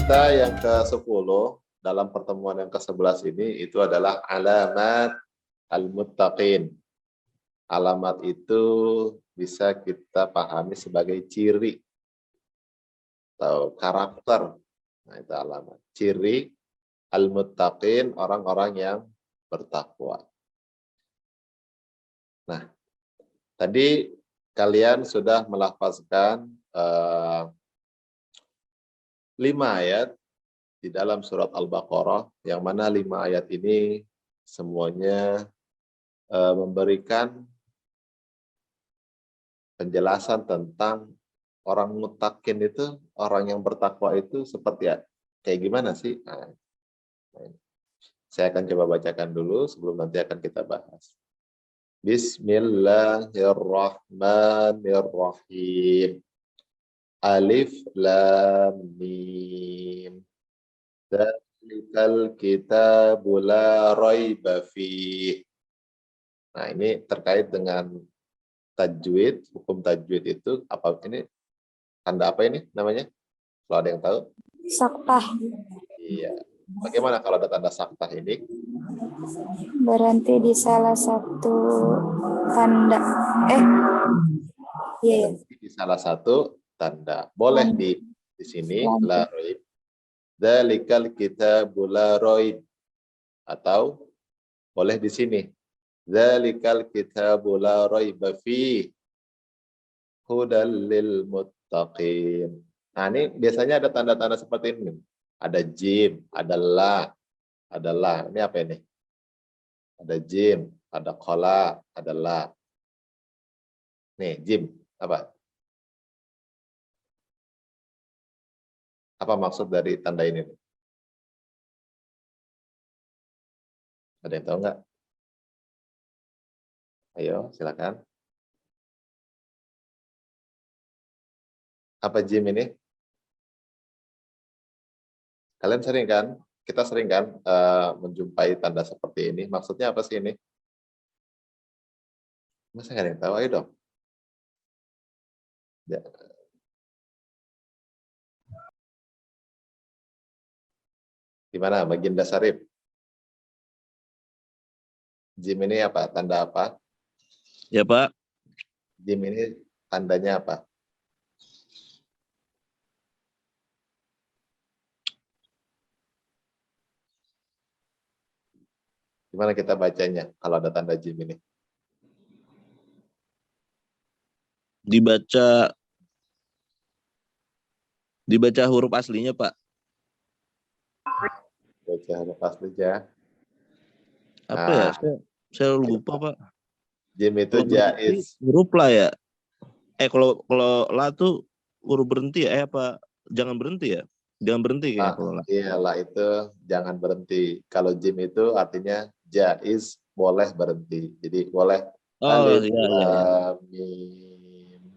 kita yang ke-10 dalam pertemuan yang ke-11 ini itu adalah alamat al-muttaqin. Alamat itu bisa kita pahami sebagai ciri atau karakter. Nah, itu alamat. Ciri al-muttaqin, orang-orang yang bertakwa. Nah, tadi kalian sudah melafazkan 5 ayat di dalam surat Al-Baqarah, yang mana 5 ayat ini semuanya memberikan penjelasan tentang orang muttaqin itu, orang yang bertakwa itu seperti kayak gimana sih? Nah, saya akan coba bacakan dulu sebelum nanti akan kita bahas. Bismillahirrahmanirrahim. Alif lam mim. Dzalikal kitabu la raiba fih. Nah, ini terkait dengan tajwid, hukum tajwid itu apa ini? Tanda apa ini namanya? Kalau ada yang tahu? Saktah. Iya. Bagaimana kalau ada tanda saktah ini? Berhenti di salah satu tanda. Iya. Di salah satu tanda. Boleh di sini la raib. Dzalikal kitabu la raib. Atau boleh di sini. Dzalikal kitabu la raiba fih. Hudal lil muttaqin. Nah, ini biasanya ada tanda-tanda seperti ini. Ada jim, ada la, ada la. Ini apa ini? Ada jim, ada kola, ada la. Nih, jim, apa? Apa maksud dari tanda ini? Ada yang tahu nggak? Ayo, silakan. Apa jim ini? Kalian sering kan? Kita sering kan menjumpai tanda seperti ini. Maksudnya apa sih ini? Masa nggak ada yang tahu? Ayo dong. Ya. Gimana, Baginda Sarip? Jim ini apa? Tanda apa? Ya, Pak. Jim ini tandanya apa? Gimana kita bacanya kalau ada tanda jim ini? Dibaca huruf aslinya, Pak. Baca huruf aslinya. Apa ya? Saya lupa, Pak. Jim itu Kalau jaiz. huruf lah ya. Kalau la tuh huruf berhenti ya? Apa jangan berhenti ya? Jangan berhenti kayaknya kalau la. Iya, la itu jangan berhenti. Kalau jim itu artinya jaiz, boleh berhenti. Jadi boleh alif lam mim.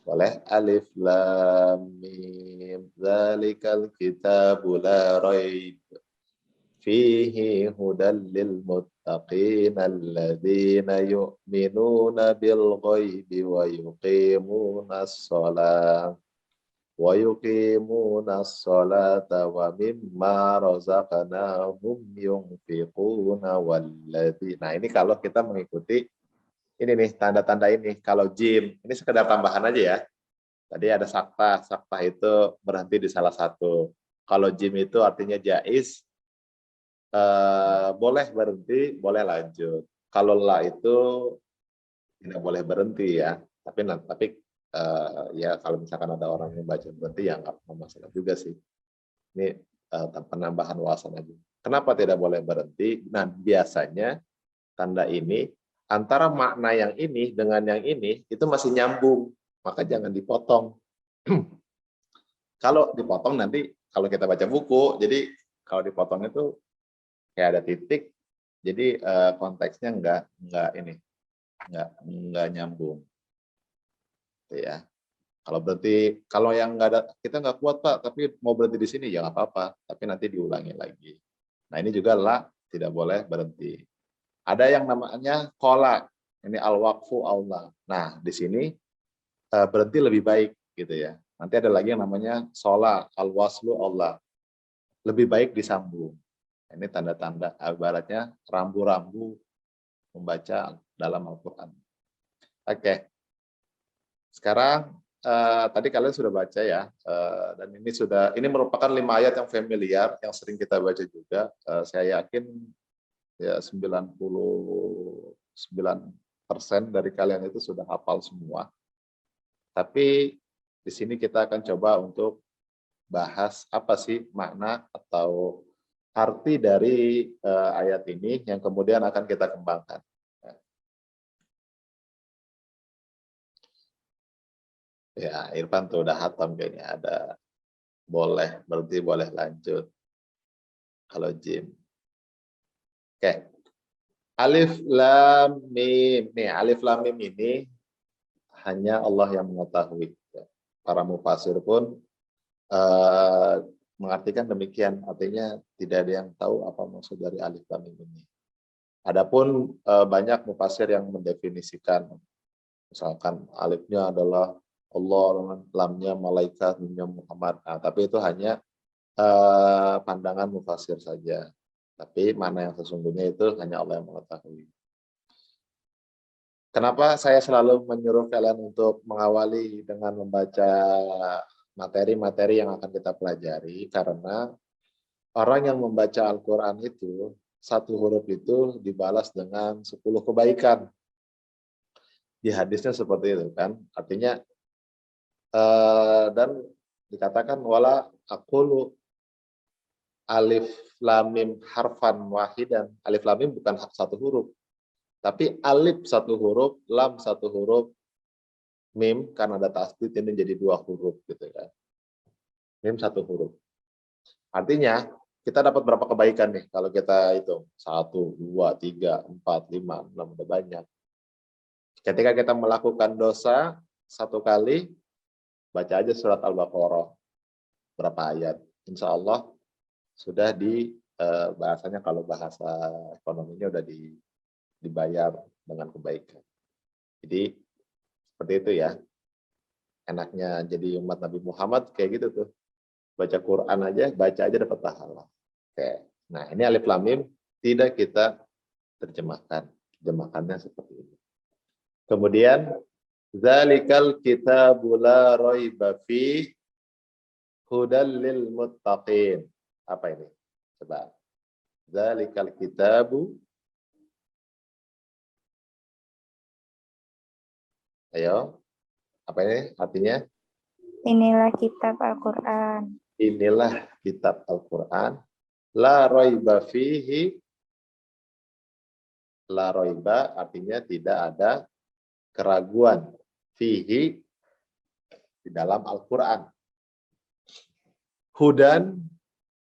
Boleh alif lam mim. Dzalikal kitabu la raib fihi hudal lil muttaqin alladzina yu'minuna bil ghaibi wa yuqimunas shalah wa yuqimunas sholata wa mimma razaqnahum yunfiquna walladzi. Nah, ini kalau kita mengikuti ini nih tanda-tanda ini. Kalau jim, ini sekedar tambahan aja ya. Tadi ada saktah, saktah itu berhenti di salah satu. Kalau jim itu artinya jaiz, boleh berhenti, boleh lanjut. Kalau la itu tidak boleh berhenti ya. Tapi ya kalau misalkan ada orang yang baca berhenti ya nggak masalah juga sih. Ini penambahan wawasan aja. Kenapa tidak boleh berhenti? Nah, biasanya tanda ini antara makna yang ini dengan yang ini itu masih nyambung, maka jangan dipotong. Kalau dipotong nanti kalau kita baca buku, jadi kalau dipotong itu kayak ada titik, jadi konteksnya nggak nyambung, gitu ya. Kalau berhenti, kalau yang nggak ada, kita nggak kuat Pak, tapi mau berhenti di sini ya nggak apa-apa, tapi nanti diulangi lagi. Nah, ini juga la tidak boleh berhenti. Ada yang namanya kola, ini al-waqfu Allah. Nah, di sini berhenti lebih baik gitu ya. Nanti ada lagi yang namanya sholat, al-waslu Allah. Lebih baik disambung. Ini tanda-tanda, ibaratnya rambu-rambu membaca dalam Al-Quran. Oke. Sekarang, tadi kalian sudah baca ya, dan ini merupakan 5 ayat yang familiar, yang sering kita baca juga. Saya yakin ya 99% dari kalian itu sudah hafal semua. Tapi di sini kita akan coba untuk bahas apa sih makna atau arti dari ayat ini yang kemudian akan kita kembangkan. Ya, Irfan tuh udah hatam kayaknya. Boleh, berarti boleh lanjut. Kalau Jim. Oke. Alif Lam Mim. Nih, Alif Lam Mim ini hanya Allah yang mengetahui. Para mufasir pun mengartikan demikian. Artinya tidak ada yang tahu apa maksud dari Alif Lam Mim ini. Adapun banyak mufasir yang mendefinisikan. Misalkan alifnya adalah Allah, lamnya malaikat, mimnya Muhammad. Nah, tapi itu hanya pandangan mufasir saja. Tapi mana yang sesungguhnya itu hanya Allah yang mengetahui. Kenapa saya selalu menyuruh kalian untuk mengawali dengan membaca materi-materi yang akan kita pelajari? Karena orang yang membaca Al-Quran itu, satu huruf itu dibalas dengan 10 kebaikan. Di hadisnya seperti itu kan. Artinya, dan dikatakan wala aqulu alif lam mim harfan wahidan. Alif lam mim bukan satu huruf, tapi alif satu huruf, lam satu huruf, mim karena ada tasdid ini jadi 2 huruf gitu kan. Mim satu huruf. Artinya kita dapat berapa kebaikan nih kalau kita hitung 1, 2, 3, 4, 5, 6 udah banyak. Ketika kita melakukan dosa 1 kali, baca aja surat Al-Baqarah berapa ayat. Insya Allah sudah di bahasanya kalau bahasa ekonominya udah dibayar dengan kebaikan. Jadi seperti itu ya. Enaknya jadi umat Nabi Muhammad kayak gitu tuh. Baca Quran aja, baca aja dapat pahala. Oke. Nah, ini alif lam mim tidak kita terjemahkan. Terjemahkannya seperti ini. Kemudian zalikal kitabul la raiba fi hudal lil muttaqin. Apa ini? Coba. Zalikal kitabu. Ayo. Apa ini artinya? Inilah kitab Al-Quran. Inilah kitab Al-Quran. La raiba fihi. La raiba artinya tidak ada keraguan. Fihi di dalam Al-Quran. Hudan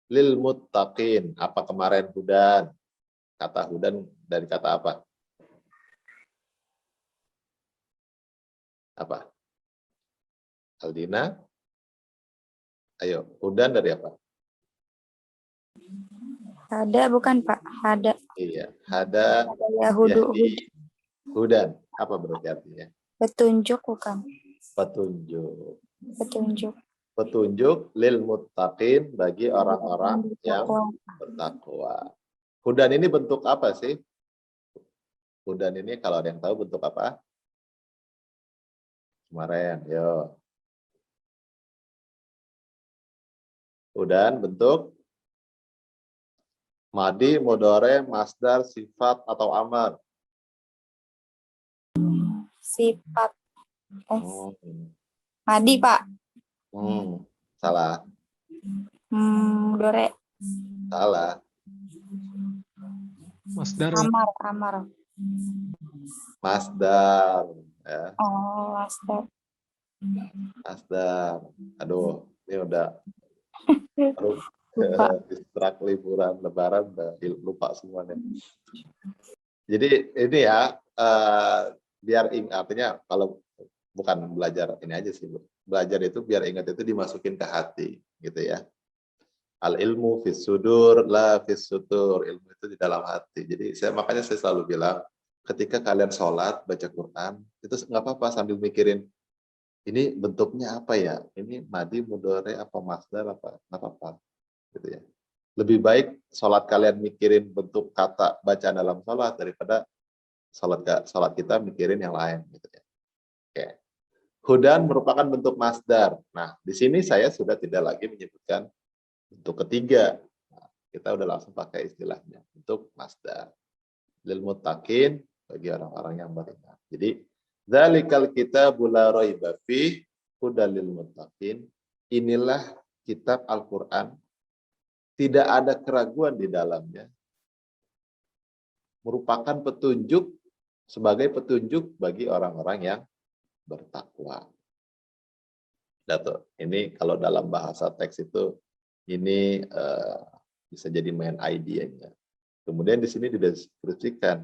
lil muttaqin. Apa kemarin hudan? Kata hudan dari kata apa? Apa? Aldina? Ayo, hudan dari apa? Ada bukan Pak? Ada. Iya, hada Yahudu. hudan. Apa berarti artinya? Petunjuk bukan? Petunjuk. Petunjuk. Petunjuk lil muttaqin bagi orang-orang yang bertakwa. Hudan ini bentuk apa sih? Hudan ini kalau ada yang tahu bentuk apa? Kemarin, yo. Hudan bentuk madi, mudhari, masdar, sifat atau amar. Sifat. Madi Pak. Salah. Dore. Salah. Masdar. Amar. Masdar. Ya. Oh, masdar. Masdar. Aduh, ini udah distrak liburan lebaran udah lupa semuanya. Jadi ini ya biar artinya kalau bukan belajar ini aja sih, belajar itu biar ingat itu dimasukin ke hati gitu ya. Al ilmu fis sudur la fis sutur. Ilmu itu di dalam hati. Jadi makanya saya selalu bilang ketika kalian sholat baca Quran itu nggak apa-apa sambil mikirin ini bentuknya apa ya? Ini madi, mudhari, apa masdar, apa nggak apa-apa, gitu ya. Lebih baik sholat kalian mikirin bentuk kata bacaan dalam sholat daripada sholat kita mikirin yang lain, gitu ya. Oke. Hudan merupakan bentuk masdar. Nah, di sini saya sudah tidak lagi menyebutkan bentuk ketiga. Nah, kita udah langsung pakai istilahnya bentuk masdar. Lil muttaqin, bagi orang-orang yang beriman. Jadi, dzalikal kitabul la raiba fih hudal lil muttaqin. Inilah kitab Al-Qur'an, tidak ada keraguan di dalamnya. Merupakan petunjuk, sebagai petunjuk bagi orang-orang yang bertakwa. Dato, ini kalau dalam bahasa teks itu ini bisa jadi main idenya. Kemudian di sini dideskripsikan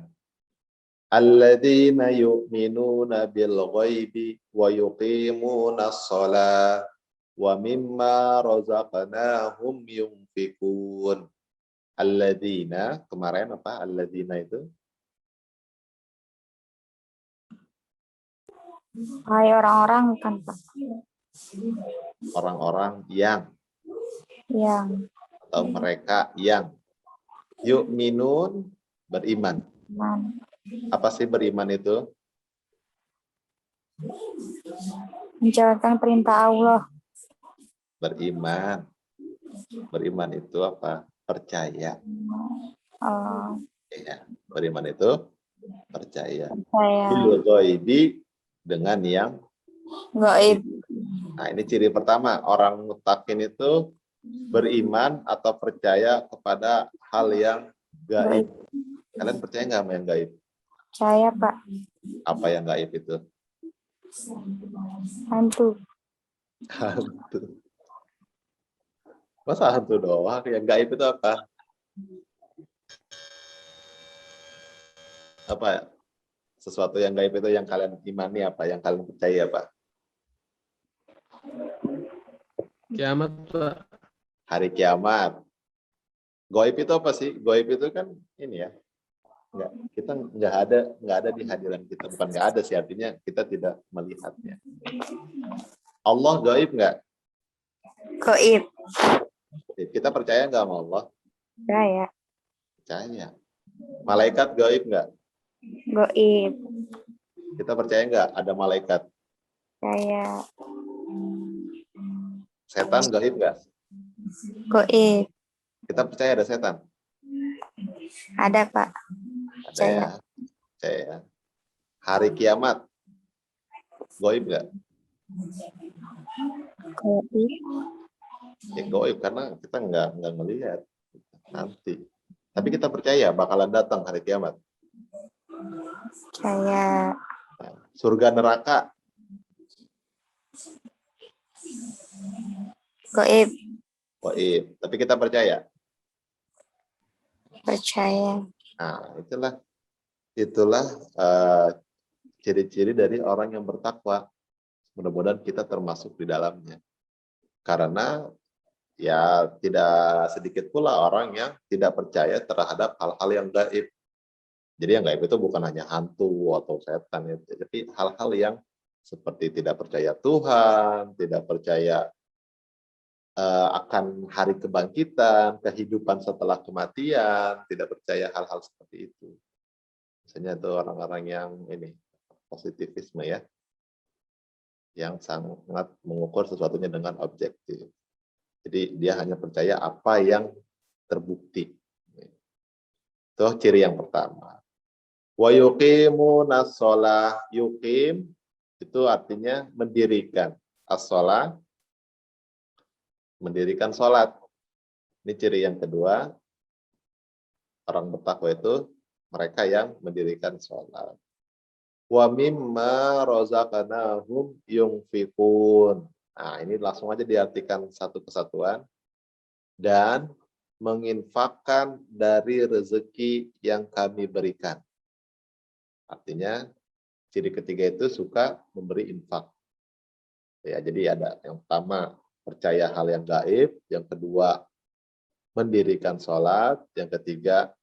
alladzina yu'minuna bil ghaibi wa yuqimuna shalah wa mimma razaqnahum yunfikun. Alladzina, kemarin apa? Alladzina itu Hai orang-orang kan Pak. orang-orang yang Yang atau mereka yang yu'minun, beriman. man, Apa sih beriman itu? menjalankan perintah Allah. Beriman. Beriman itu apa? Percaya. Ya, beriman itu percaya. Percaya. Bil ghaibi, dengan yang Gaib. Nah, ini ciri pertama. Orang muttaqin itu beriman atau percaya kepada hal yang gaib. Kalian percaya nggak sama yang gaib? Percaya Pak. Apa yang gaib itu? Hantu. Hantu. Masa hantu doang? Yang gaib itu apa? Apa? Sesuatu yang gaib itu yang kalian imani apa? Yang kalian percaya apa? Kiamat, Pak. Hari kiamat. Gaib itu apa sih? Gaib itu kan ini ya. Kita nggak ada di hadiran kita. Bukan nggak ada sih, artinya kita tidak melihatnya. Allah gaib nggak? Gaib. Kita percaya nggak sama Allah? Percaya. Percaya. Malaikat gaib nggak? Gaib. Kita percaya nggak ada malaikat? Percaya. Setan gaib nggak? Gaib. Kita percaya ada setan? Ada Pak. Ada ya. Percaya. Hari kiamat gaib nggak? Gaib. Ya gaib karena kita nggak melihat nanti. Tapi kita percaya bakalan datang hari kiamat. Percaya. Nah, surga neraka Gaib. gaib. Tapi kita percaya. Percaya. Nah, itulah ciri-ciri dari orang yang bertakwa. Mudah-mudahan kita termasuk di dalamnya. Karena ya tidak sedikit pula orang yang tidak percaya terhadap hal-hal yang gaib. Jadi yang gaib itu bukan hanya hantu atau setan, ya, tapi hal-hal yang seperti tidak percaya Tuhan, tidak percaya akan hari kebangkitan, kehidupan setelah kematian, tidak percaya hal-hal seperti itu. Misalnya itu orang-orang yang ini positivisme ya, yang sangat mengukur sesuatunya dengan objektif. Jadi dia hanya percaya apa yang terbukti. Itu ciri yang pertama. Wa yuqimunas shalah, yuqim itu artinya mendirikan. As-shalah, mendirikan sholat. Ini ciri yang kedua. Orang bertakwa itu mereka yang mendirikan sholat. Wa mimma razaqnahum yunfikun. Nah, ini langsung aja diartikan satu kesatuan. Dan menginfakkan dari rezeki yang kami berikan. Artinya, ciri ketiga itu suka memberi infak. Ya, jadi ada yang pertama, percaya hal yang gaib. Yang kedua, mendirikan sholat. Yang ketiga,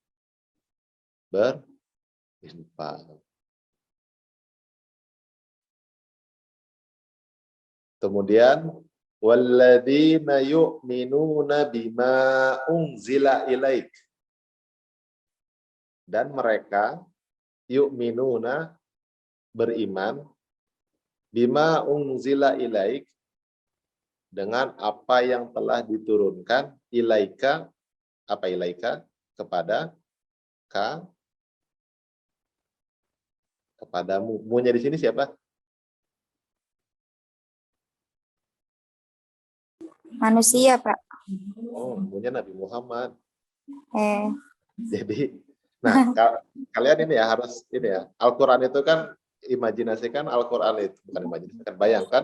berinfak. Kemudian walladzina yu'minuna bima unzila ilaik. Dan mereka yu'minuna beriman bima unzila ilaik dengan apa yang telah diturunkan ilaika, apa ilaika, kepada kepadamu. Munya di sini siapa? Manusia, Pak. Oh, munya Nabi Muhammad. Jadi, nah, kalian ini ya harus ini ya. Al-Qur'an itu kan, imajinasikan Al-Qur'an itu, bukan imajinasikan, bayangkan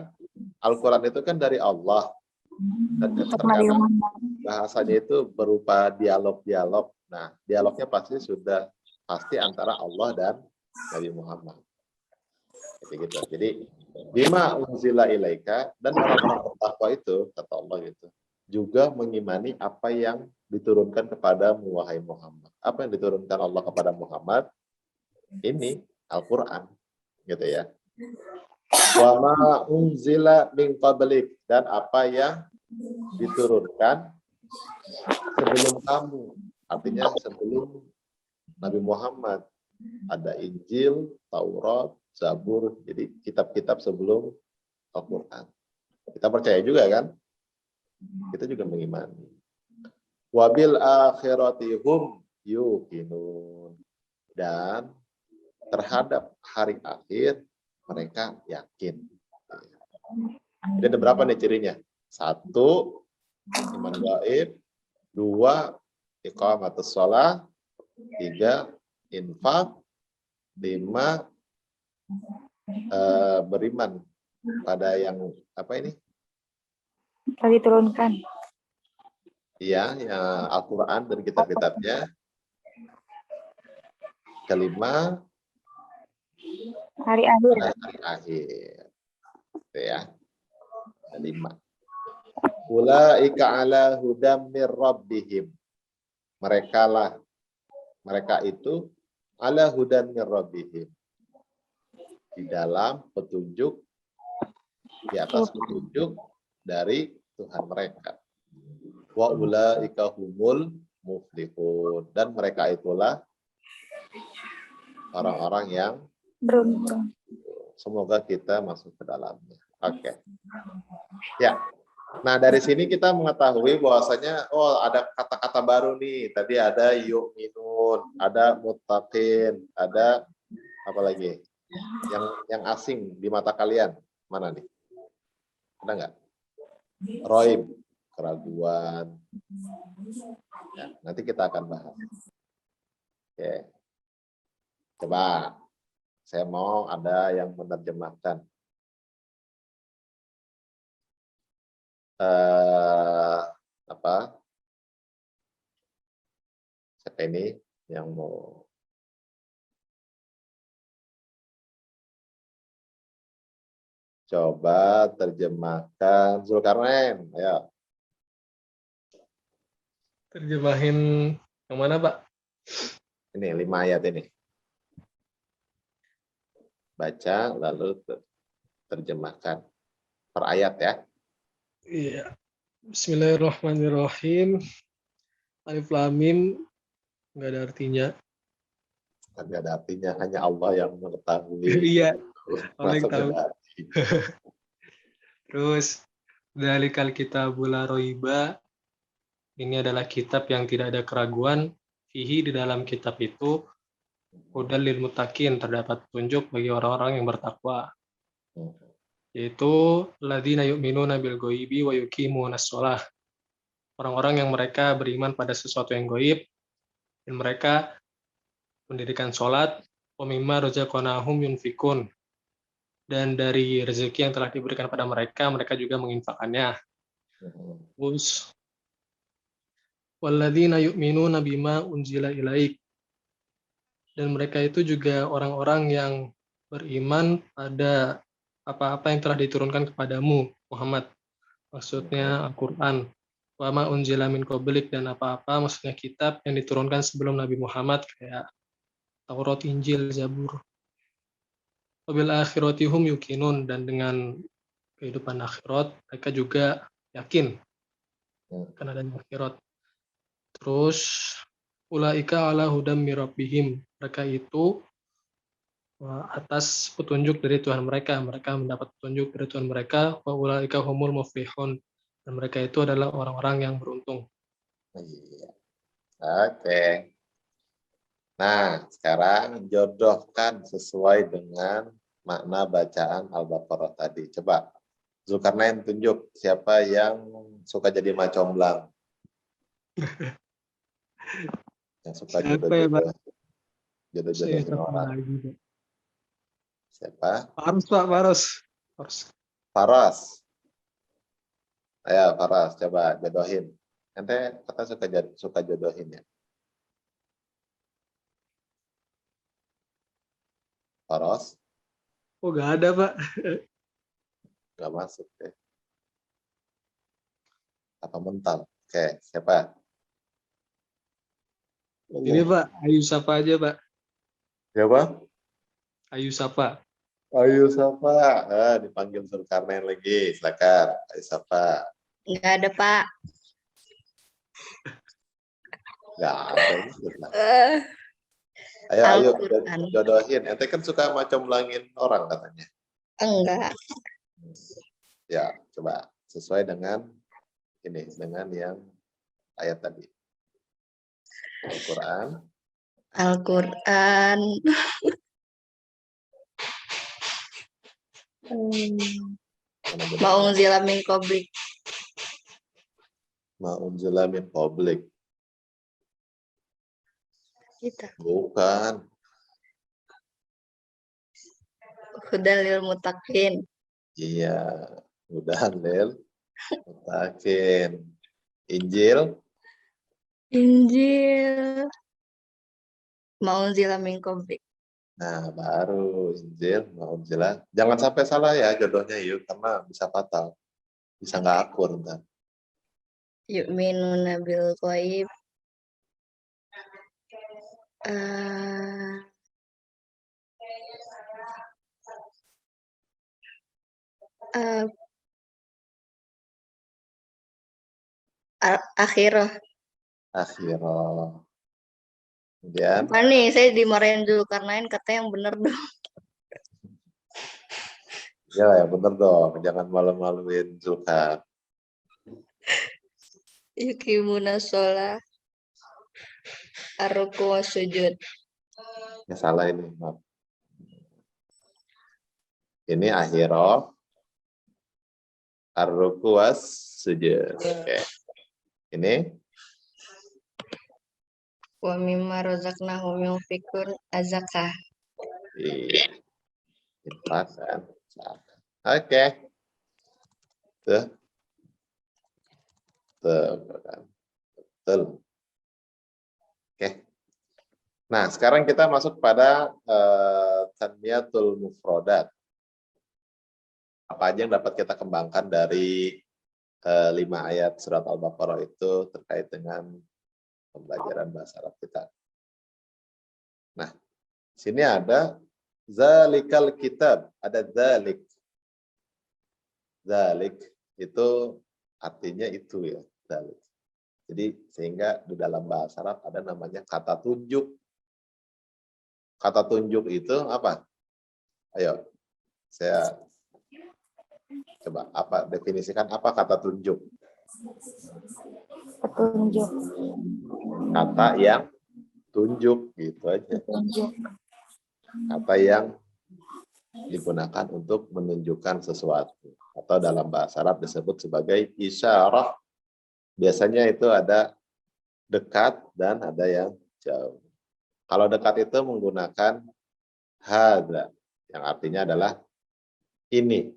Al-Qur'an itu kan dari Allah. Dan terkadang bahasanya itu berupa dialog-dialog. Nah, dialognya pasti antara Allah dan Nabi Muhammad. Gitu. Jadi bima unzila ilaika, dan orang-orang bertakwa itu, kata Allah gitu, juga mengimani apa yang diturunkan kepada wahai Muhammad. Apa yang diturunkan Allah kepada Muhammad? Ini Al-Qur'an, gitu ya. Wa ma unzila min qablik, dan apa yang diturunkan sebelum kamu, artinya sebelum Nabi Muhammad. Ada Injil, Taurat, Zabur, jadi kitab-kitab sebelum Al-Quran. Kita percaya juga kan? Kita juga mengimani. Wabil akhirati hum yuqinun. Dan terhadap hari akhir mereka yakin. Jadi ada berapa nih cirinya? 1, iman gaib. 2, iqamatus shalah. 3, infak. 5, beriman pada yang apa ini? Telah diturunkan. Iya, ya, Al-Quran dan kitab-kitabnya. 5, Hari akhir. Hari akhir. Itu ya. 5. Ulaika ala hudam mir rabbihim. Mereka itu ala hudan mir rabbihim. Di dalam petunjuk, di atas petunjuk dari Tuhan mereka. Wa ulaika humul muflihun. Dan mereka itulah orang-orang yang Beruntung. semoga kita masuk ke dalamnya. Oke. Ya. Nah, dari sini kita mengetahui bahwasanya ada kata-kata baru nih. Tadi ada yu'minun, ada muttaqin, ada apa lagi? Yang asing di mata kalian. Mana nih? Ada nggak? Roib, keraguan. Ya, nanti kita akan bahas. Oke. Coba saya mau ada yang menerjemahkan. Apa? Siapa ini yang mau? Coba terjemahkan Zulkarnain, ayo. Terjemahin yang mana, Pak? Ini 5 ayat ini. Baca lalu terjemahkan per ayat ya. Iya. Bismillahirrahmanirrahim. Alif Lam Mim nggak ada artinya. Nggak ada artinya, hanya Allah yang mengetahui. Iya. Allah yang Masuk tahu. arti. Terus Dzalikal kitabul la raiba. Ini adalah kitab yang tidak ada keraguan. Fihi, di dalam kitab itu hudal lil muttaqin, terdapat petunjuk bagi orang-orang yang bertakwa. Yaitu ladzina yu'minuna bil ghaibi wa yuqimunas shalah. Orang-orang yang mereka beriman pada sesuatu yang gaib dan mereka mendirikan sholat, wa mimma razaqnahum yunfikun, dan dari rezeki yang telah diberikan pada mereka, mereka juga menginfakannya. Terus walladzina yu'minuna bima unzila ilaik, dan mereka itu juga orang-orang yang beriman pada apa-apa yang telah diturunkan kepadamu, Muhammad. Maksudnya Al-Quran. Wa ma unzila min qablik, dan apa-apa maksudnya kitab yang diturunkan sebelum Nabi Muhammad, kayak Taurat, Injil, Zabur. Wabil akhirati hum yuqinun, dan dengan kehidupan akhirat, mereka juga yakin akan adanya akhirat. Terus ulaika ala hudam mirabbihim, mereka itu atas petunjuk dari Tuhan mereka mendapat petunjuk dari Tuhan mereka, wa ulaika humul muflihun, dan mereka itu adalah orang-orang yang beruntung. Iya. Oke. Nah, sekarang jodohkan sesuai dengan makna bacaan Al-Baqarah tadi. Coba Zulkarnain tunjuk siapa yang suka jadi macomblang. Yang suka jodoh-jodohin orang. Siapa? Faros. Faras. Ayo Faras, coba jodohin. Ente kata suka jodohin ya. Faras? Oh, nggak ada, Pak. Nggak masuk deh. Apa mental? Oke, siapa? Ini Pak, Ayu Sapa aja Pak. Siapa? Ayu Sapa. Ayu Sapa. Dipanggil Zulkarnain lagi. Silakan. Ayu Sapa. Nggak ada, Pak. Nggak ada. Ayo, jodohin. Ente kan suka macomblangin orang katanya. Enggak. Ya, coba sesuai dengan ini, dengan yang ayat tadi. Al-Quran. Ma'unzila min qablik. Ma'unzila min qablik. Kita. Bukan. Hudal lil muttaqin. Iya, udah lil muttaqin. Injil. Ma'unzila min qablik. Nah, baru Injil, Ma'unzila. Jangan sampai salah ya jodohnya yuk, karena bisa fatal. Bisa nggak akur ntar. Yu'minuna bil ghaib. Akhirah. Kemudian. Apa nih? Saya dimarahin dulu karena kata yang bener dong. Ya, bener dong. Jangan malu-maluin Zulkar. Yuqimuna sholah. Ar-ruku wa sujud. Ya salah ini, maaf. Ini akhirah. Ar-ruku wa sujud. Oke. Ini Wa mimma razaqnahum yunfikun az-zakah. iya. Infak kan. Oke. Tuh. Betul. Oke. Nah, sekarang kita masuk pada tanmiyatul mufrodat. Apa aja yang dapat kita kembangkan dari 5 ayat surat Al-Baqarah itu terkait dengan pembelajaran bahasa Arab kita. Nah, sini ada zalikal kitab, ada zalik. Zalik itu artinya itu ya, zalik. Jadi sehingga di dalam bahasa Arab ada namanya kata tunjuk. Kata tunjuk itu apa? Ayo, saya coba definisikan apa kata tunjuk? Petunjuk. Kata yang tunjuk gitu aja. Petunjuk. Kata yang digunakan untuk menunjukkan sesuatu atau dalam bahasa Arab disebut sebagai isyarah. Biasanya itu ada dekat dan ada yang jauh. Kalau dekat itu menggunakan hadza yang artinya adalah ini.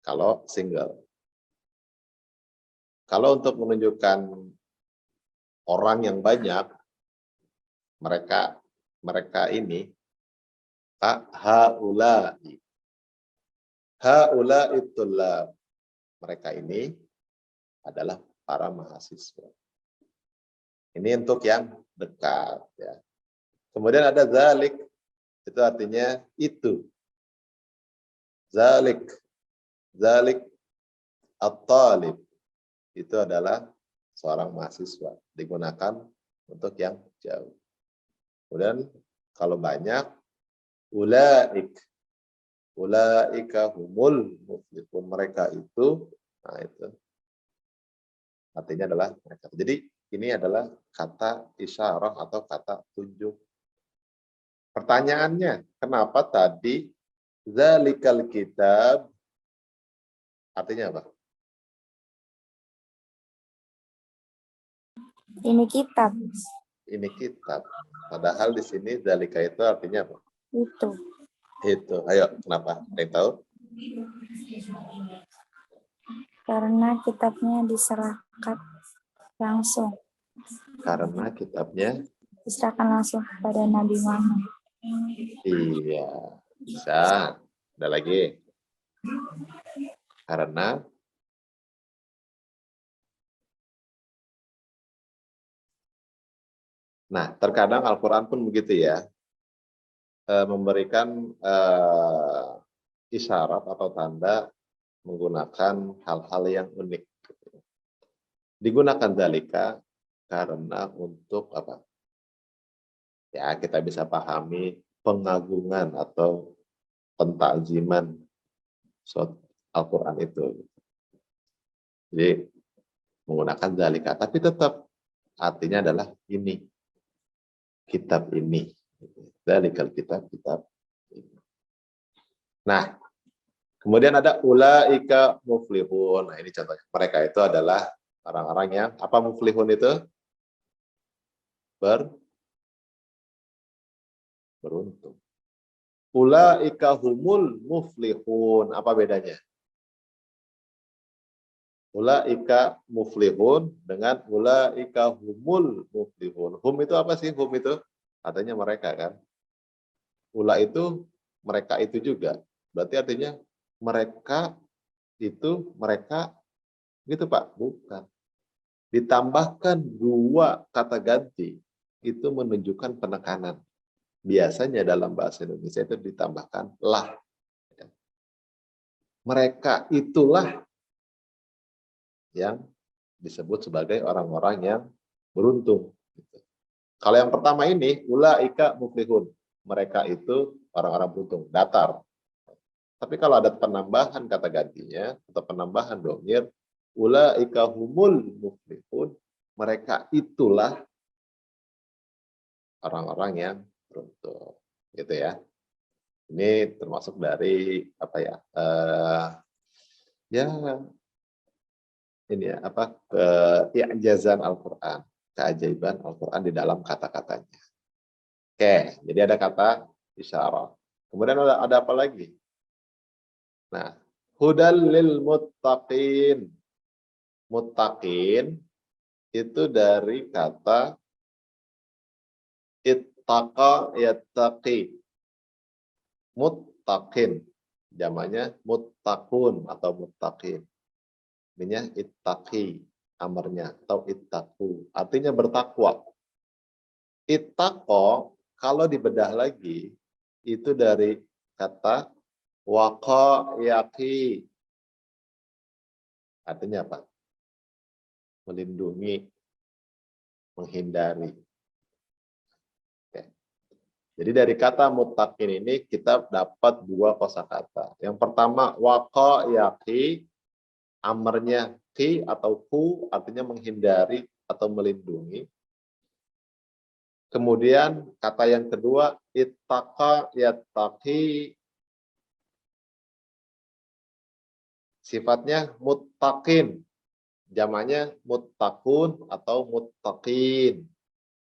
Kalau single. Kalau untuk menunjukkan orang yang banyak, mereka ini haula'i. Haula'i tullab. Mereka ini adalah para mahasiswa. Ini untuk yang dekat ya. Kemudian ada zalik, itu artinya itu. Zalik Zalik at-talib itu adalah seorang mahasiswa, digunakan untuk yang jauh. Kemudian kalau banyak, ulaika humul muflihun, mereka itu, nah itu artinya adalah mereka. Jadi ini adalah kata isyarah atau kata tunjuk. Pertanyaannya, kenapa tadi zalikal kitab artinya apa? Ini kitab. Ini kitab. Padahal di sini zalika itu artinya apa? Itu. Itu. Ayo, kenapa? Ada yang tahu? Karena kitabnya diserahkan langsung. Karena kitabnya Diserahkan langsung kepada Nabi Muhammad. iya. Bisa. Ada lagi. Karena nah, terkadang Al-Quran pun begitu ya, memberikan isyarat atau tanda menggunakan hal-hal yang unik. Digunakan zalika karena untuk apa? Ya, kita bisa pahami pengagungan atau pentakziman surat Al-Quran itu. Jadi menggunakan zalika, tapi tetap artinya adalah ini, kitab ini. Zalikal kitab ini. Nah, kemudian ada ulaika muflihun. Nah, ini contohnya. Mereka itu adalah orang-orang yang apa muflihun itu? Beruntung. Ulaika humul muflihun. Apa bedanya? Ulaika muflihun dengan ulaika humul muflihun. Hum itu apa sih? Hum itu artinya mereka kan. Ula itu mereka itu juga. Berarti artinya mereka itu mereka gitu Pak? Bukan. Ditambahkan dua kata ganti itu menunjukkan penekanan. Biasanya dalam bahasa Indonesia itu ditambahkan lah. Mereka itulah yang disebut sebagai orang-orang yang beruntung. Kalau yang pertama ini, ulaika muflihun. Mereka itu orang-orang beruntung, datar. Tapi kalau ada penambahan kata gantinya, atau penambahan dhamir, ulaika humul muflihun. Mereka itulah orang-orang yang beruntung. Gitu ya. Ini termasuk dari apa ya? Ya ini ya apa keijazan Al-Qur'an, keajaiban Al-Qur'an di dalam kata-katanya. Oke, jadi ada kata isyarat. Kemudian ada apa lagi? Nah, hudal lil muttaqin. Muttaqin itu dari kata ittaqa yattaqi. Muttaqin, jamaknya muttaqun atau muttaqin. Ininya ittaqi, amarnya atau ittaqu, artinya bertakwa. Ittaqo kalau dibedah lagi itu dari kata waqa yaqi. Artinya apa? Melindungi, menghindari. Oke. Jadi dari kata muttaqin ini kita dapat dua kosakata. Yang pertama waqa yaqi, amarnya ki atau ku artinya menghindari atau melindungi. Kemudian kata yang kedua ittaqa yattaqi, sifatnya muttaqin, jamaknya muttaqun atau muttaqin.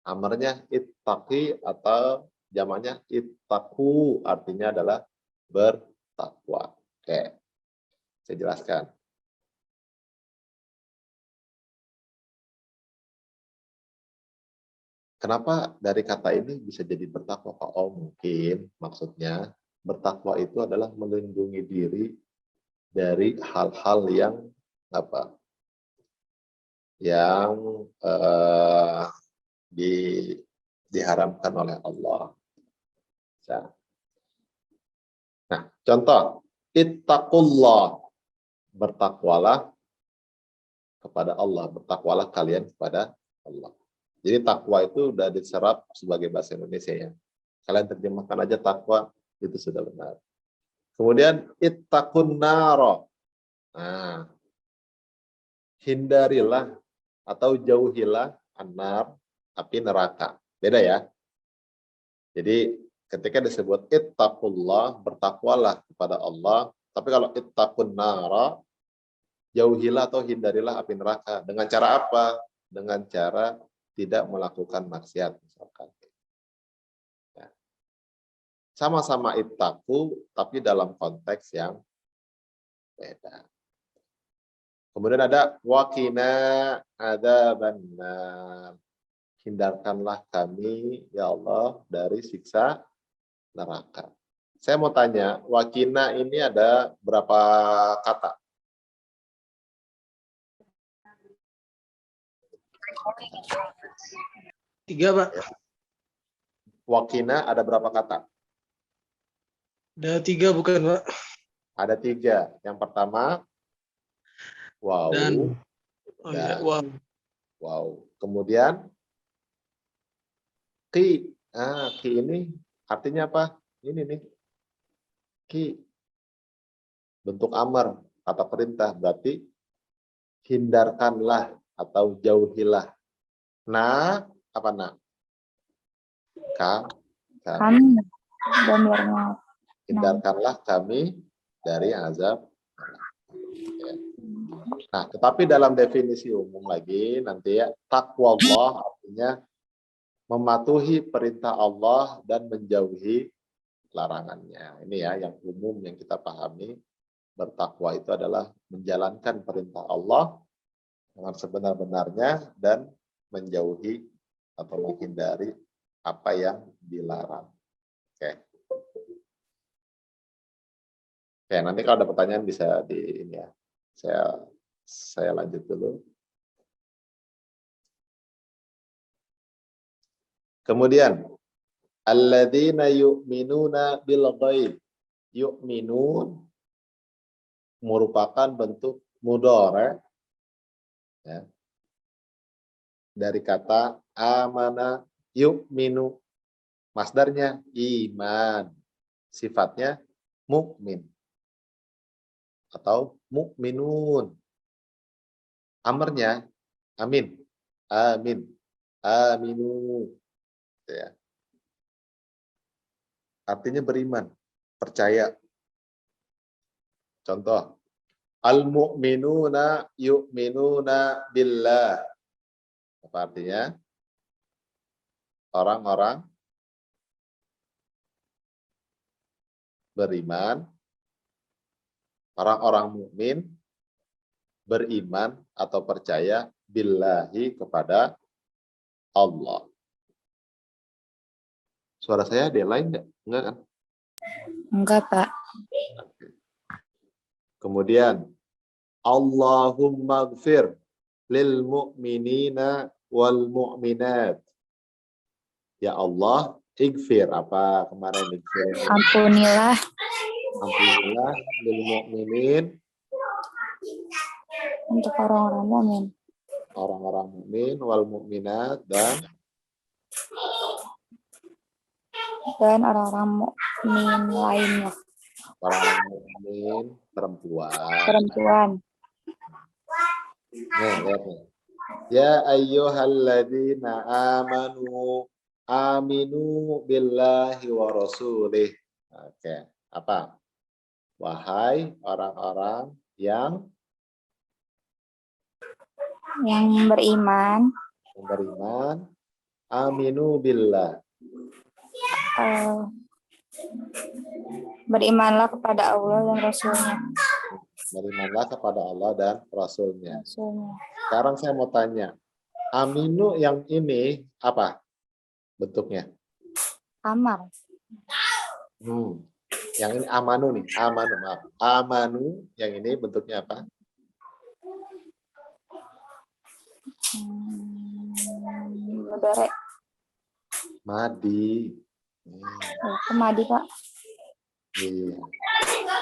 Amarnya ittaqi atau jamaknya ittaqu, artinya adalah bertakwa. Oke. Saya jelaskan. Kenapa dari kata ini bisa jadi bertakwa? Oh, mungkin maksudnya bertakwa itu adalah melindungi diri dari hal-hal yang apa? Yang diharamkan oleh Allah. Nah, contoh ittaqullah. bertakwalah kepada Allah, bertakwalah kalian kepada Allah. Jadi takwa itu udah diserap sebagai bahasa Indonesia ya. Kalian terjemahkan aja takwa, itu sudah benar. Kemudian ittaqun naro. Nah, hindarilah atau jauhilah anar, api neraka. Beda ya. Jadi ketika disebut ittaqullah, bertakwalah kepada Allah. Tapi kalau ittaqun nara, jauhilah atau hindarilah api neraka. Dengan cara apa? Dengan cara tidak melakukan maksiat misalkan. Ya. Sama-sama ittaqu, tapi dalam konteks yang beda. Kemudian ada waqina adzabannar. Hindarkanlah kami ya Allah dari siksa neraka. Saya mau tanya, waqina ini ada berapa kata? Tiga, Pak. Waqina ada berapa kata? Ada tiga bukan, Pak? Ada tiga. Yang pertama, wow. Dan, Dan wow. wow. Kemudian, ki. Ki ini artinya apa? Ini nih. Ki. Bentuk amar, kata perintah. Berarti, hindarkanlah atau jauhilah. Nah, apa nah? Kami. Damirnya. Hindarkanlah kami dari azab. Nah, tetapi dalam definisi umum lagi nanti ya, takwa Allah artinya mematuhi perintah Allah dan menjauhi larangannya. Ini ya yang umum yang kita pahami. Bertakwa itu adalah menjalankan perintah Allah dengan sebenar-benarnya dan menjauhi atau menghindari apa yang dilarang. Oke. Oke, nanti kalau ada pertanyaan bisa di ini ya. Saya lanjut dulu. Kemudian alladzina yu'minuna bil ghaib. Yu'minun merupakan bentuk mudhari ya, dari kata amana yu'minu. Masdarnya iman. Sifatnya mukmin atau mukminun. Amarnya amin. Amin. Aminu. Ya. Artinya beriman, percaya. Contoh, al-mu'minuna yu'minuna billah. Apa artinya? Orang-orang beriman, orang-orang mukmin beriman atau percaya billahi kepada Allah. Suara saya ada lain nggak? Enggak kan? Enggak, Pak. Kemudian Allahumma gfir lil mu'minina wal mu'minat. Ya Allah, igfir. Apa kemarin igfir? Ampunilah. Ampunilah lil mu'minin. Untuk orang-orang mukmin. Orang-orang mukmin wal mu'minat dan orang-orang mukmin lainnya. orang mukmin Perempuan. Nih, lihat nih. Ya ayyuhalladzina amanu aminu billahi wa rasulih. Oke, apa? Wahai orang-orang yang beriman, aminu billah. Berimanlah kepada Allah dan Rasulnya. Berimanlah kepada Allah dan Rasulnya. Sekarang saya mau tanya, aminu yang ini apa bentuknya? Amar. Yang ini amanu nih, maaf. Amanu yang ini bentuknya apa? Mudhari. Madi. Itu madi, Pak. Iya.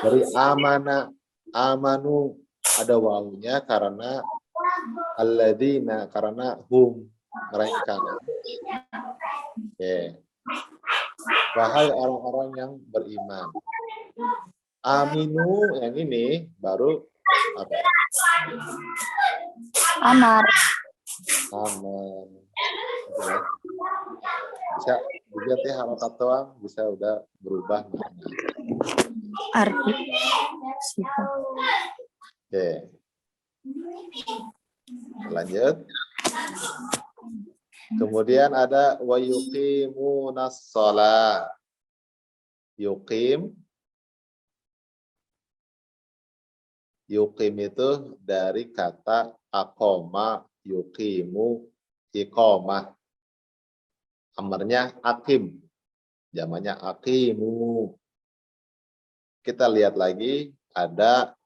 Dari amana, amanu, Ada wawunya karena alladzina, karena hum, mereka. Oke. Wahai orang-orang yang beriman. Aminu yang ini baru apa? Amar. Aman. Bisa dilihat ya harokat doang, bisa udah berubah makna. Arti. Oke. Lanjut. Kemudian ada wa yuqimunas shalah. Yuqim itu dari kata aqoma, yuqimu, iqamah. Amarnya akim, jamannya aqimu. Kita lihat lagi, ada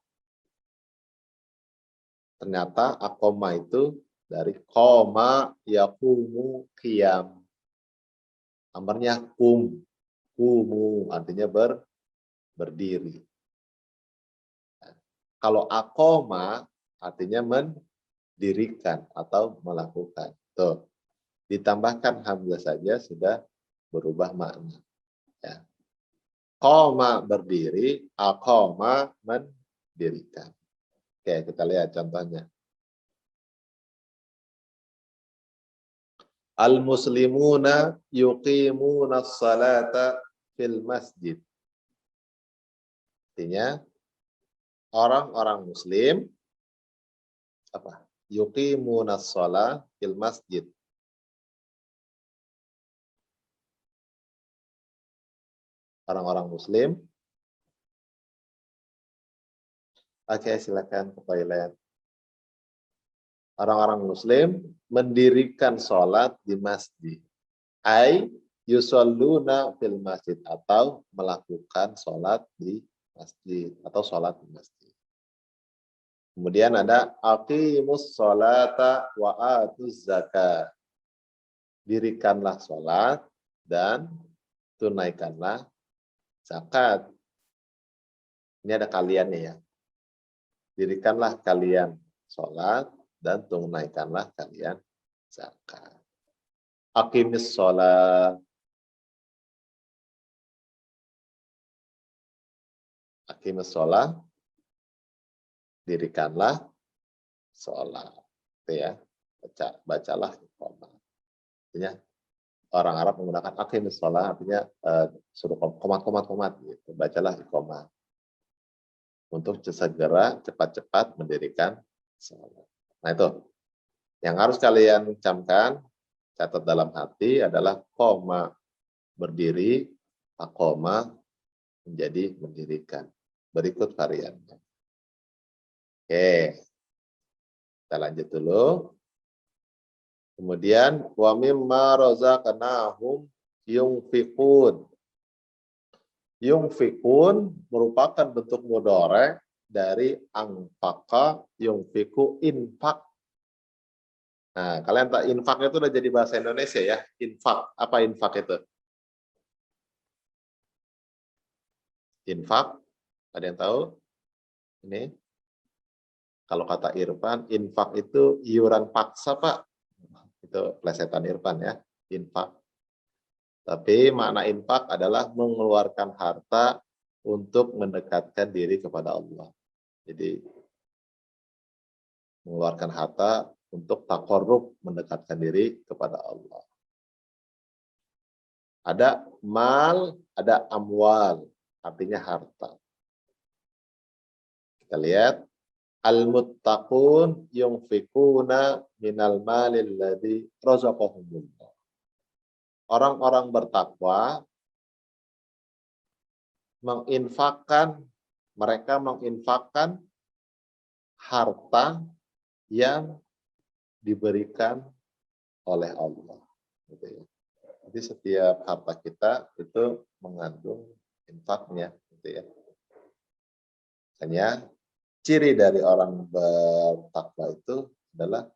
ternyata aqoma itu dari qoma yaqumu qiyam. Amarnya kumu, artinya berdiri. Kalau aqoma artinya mendirikan atau melakukan. Tuh. Ditambahkan hamzah saja sudah berubah makna. Ya. Qoma berdiri, aqoma mendirikan. Oke, kita lihat contohnya. Al-muslimuna yuqimuna salata fil masjid. Artinya orang-orang muslim apa? Yuqimuna shalah fil masjid. Orang-orang muslim. Oke, silakan ke toilet. Orang-orang muslim mendirikan sholat di masjid. Ai yusalluna fil masjid, atau melakukan sholat di masjid atau sholat di masjid. Kemudian ada aqimus sholata wa atuz zakat. Dirikanlah sholat dan tunaikanlah zakat. Ini ada kaliannya ya. Dirikanlah kalian sholat dan tunaikanlah kalian zakat. Aqimis sholat. Aqimis sholat. Dirikanlah sholat. Itu ya. Bacalah iqamah. Artinya orang Arab menggunakan aqimis sholat, artinya suruh komat gitu. Bacalah iqamah. Untuk segera cepat-cepat mendirikan sholat. Nah itu yang harus kalian camkan, catat dalam hati adalah koma berdiri, akoma menjadi mendirikan. Berikut variannya. Oke, kita lanjut dulu. Kemudian wa mimma razaqnahum yunfiqun. Yunfiqun merupakan bentuk mudhari dari anfaqa yunfiqu, infak. Nah, kalian tak infak itu udah jadi bahasa Indonesia ya. Infak, apa infak itu? Infak, ada yang tahu? Ini, kalau kata Irfan, infak itu iuran paksa, Pak. Itu plesetan Irfan ya, infak. Tapi makna infak adalah mengeluarkan harta untuk mendekatkan diri kepada Allah. Jadi, mengeluarkan harta untuk taqarrub, mendekatkan diri kepada Allah. Ada mal, ada amwal, artinya harta. Kita lihat, al-muttaqun yunfiquna minal malil ladzi razaqahumullah. Orang-orang bertakwa mereka menginfakkan harta yang diberikan oleh Allah. Gitu ya. Jadi setiap harta kita itu mengandung infaknya. Gitu ya. Makanya ciri dari orang bertakwa itu adalah